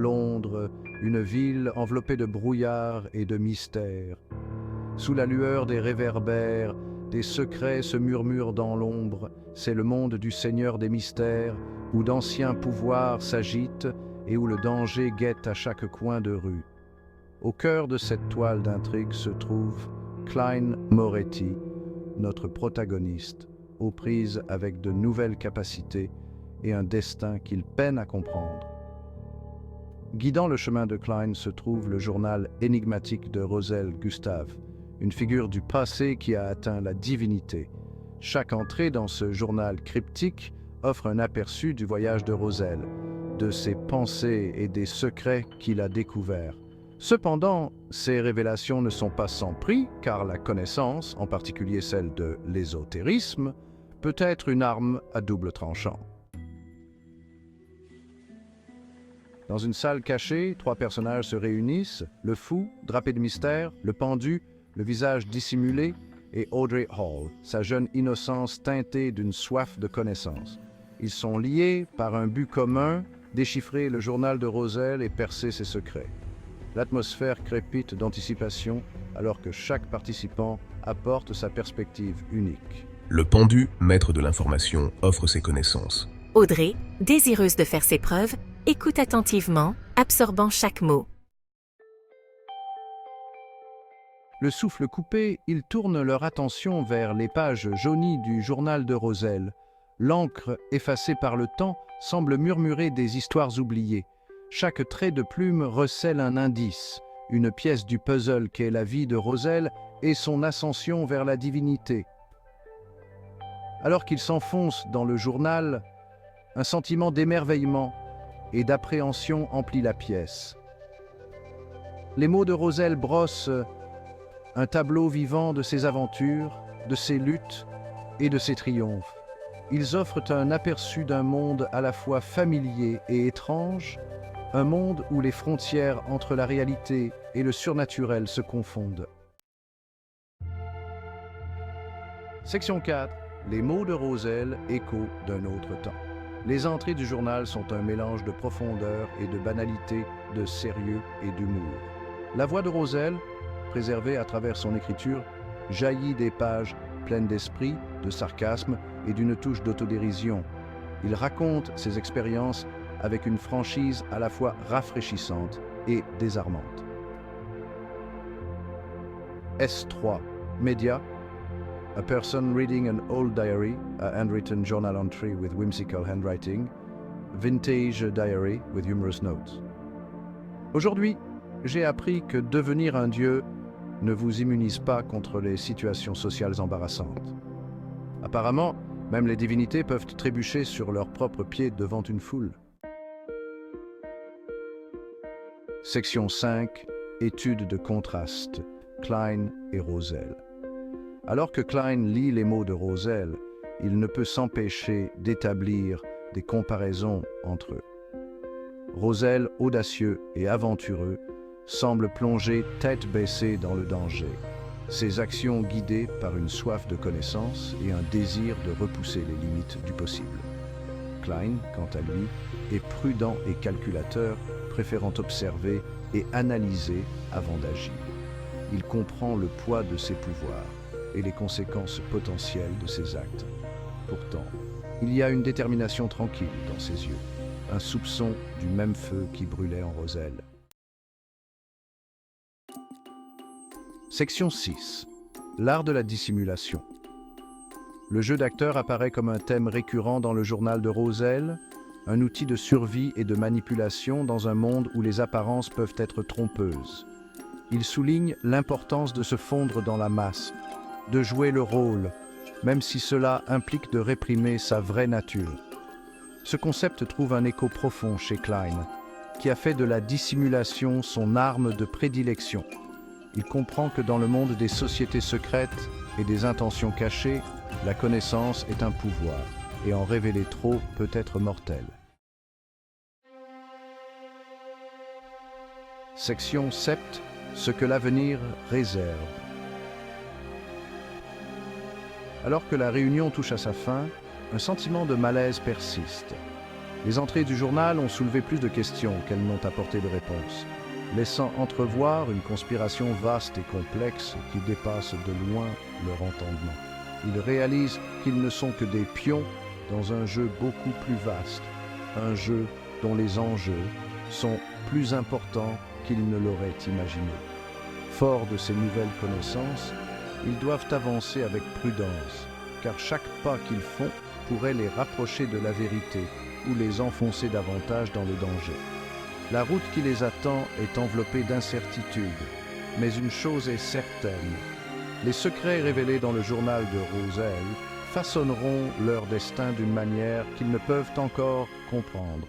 Londres, une ville enveloppée de brouillard et de mystère. Sous la lueur des réverbères, des secrets se murmurent dans l'ombre. C'est le monde du Seigneur des mystères, où d'anciens pouvoirs s'agitent et où le danger guette à chaque coin de rue. Au cœur de cette toile d'intrigue se trouve Clyne Moretti, notre protagoniste, aux prises avec de nouvelles capacités et un destin qu'il peine à comprendre. Guidant le chemin de Clyne se trouve le journal énigmatique de Roselle Gustave, une figure du passé qui a atteint la divinité. Chaque entrée dans ce journal cryptique offre un aperçu du voyage de Roselle, de ses pensées et des secrets qu'il a découverts. Cependant, ces révélations ne sont pas sans prix, car la connaissance, en particulier celle de l'ésotérisme, peut être une arme à double tranchant. Dans une salle cachée, 3 personnages se réunissent, le fou, drapé de mystère, le pendu, le visage dissimulé, et Audrey Hall, sa jeune innocence teintée d'une soif de connaissance. Ils sont liés par un but commun, déchiffrer le journal de Roselle et percer ses secrets. L'atmosphère crépite d'anticipation alors que chaque participant apporte sa perspective unique. Le pendu, maître de l'information, offre ses connaissances. Audrey, désireuse de faire ses preuves, écoute attentivement, absorbant chaque mot. Le souffle coupé, ils tournent leur attention vers les pages jaunies du journal de Roselle. L'encre, effacée par le temps, semble murmurer des histoires oubliées. Chaque trait de plume recèle un indice, une pièce du puzzle qu'est la vie de Roselle et son ascension vers la divinité. Alors qu'ils s'enfoncent dans le journal, un sentiment d'émerveillement et d'appréhension emplit la pièce. Les mots de Roselle brossent un tableau vivant de ses aventures, de ses luttes et de ses triomphes. Ils offrent un aperçu d'un monde à la fois familier et étrange, un monde où les frontières entre la réalité et le surnaturel se confondent. Section 4. Les mots de Roselle, écho d'un autre temps. Les entrées du journal sont un mélange de profondeur et de banalité, de sérieux et d'humour. La voix de Roselle, préservée à travers son écriture, jaillit des pages pleines d'esprit, de sarcasme et d'une touche d'autodérision. Il raconte ses expériences avec une franchise à la fois rafraîchissante et désarmante. S3. Média. A person reading an old diary, a handwritten journal entry with whimsical handwriting, vintage diary with humorous notes. Aujourd'hui, j'ai appris que devenir un dieu ne vous immunise pas contre les situations sociales embarrassantes. Apparemment, même les divinités peuvent trébucher sur leurs propres pieds devant une foule. Section 5. Étude de contraste. Clyne et Roselle. Alors que Clyne lit les mots de Roselle, il ne peut s'empêcher d'établir des comparaisons entre eux. Roselle, audacieux et aventureux, semble plonger tête baissée dans le danger, ses actions guidées par une soif de connaissance et un désir de repousser les limites du possible. Clyne, quant à lui, est prudent et calculateur, préférant observer et analyser avant d'agir. Il comprend le poids de ses pouvoirs et les conséquences potentielles de ses actes. Pourtant, il y a une détermination tranquille dans ses yeux, un soupçon du même feu qui brûlait en Roselle. Section 6. L'art de la dissimulation. Le jeu d'acteur apparaît comme un thème récurrent dans le journal de Roselle, un outil de survie et de manipulation dans un monde où les apparences peuvent être trompeuses. Il souligne l'importance de se fondre dans la masse, de jouer le rôle, même si cela implique de réprimer sa vraie nature. Ce concept trouve un écho profond chez Clyne, qui a fait de la dissimulation son arme de prédilection. Il comprend que dans le monde des sociétés secrètes et des intentions cachées, la connaissance est un pouvoir, et en révéler trop peut être mortel. Section 7. Ce que l'avenir réserve. Alors que la réunion touche à sa fin, un sentiment de malaise persiste. Les entrées du journal ont soulevé plus de questions qu'elles n'ont apporté de réponses, laissant entrevoir une conspiration vaste et complexe qui dépasse de loin leur entendement. Ils réalisent qu'ils ne sont que des pions dans un jeu beaucoup plus vaste, un jeu dont les enjeux sont plus importants qu'ils ne l'auraient imaginé. Forts de ces nouvelles connaissances, ils doivent avancer avec prudence, car chaque pas qu'ils font pourrait les rapprocher de la vérité ou les enfoncer davantage dans le danger. La route qui les attend est enveloppée d'incertitudes, mais une chose est certaine, les secrets révélés dans le journal de Roselle façonneront leur destin d'une manière qu'ils ne peuvent encore comprendre.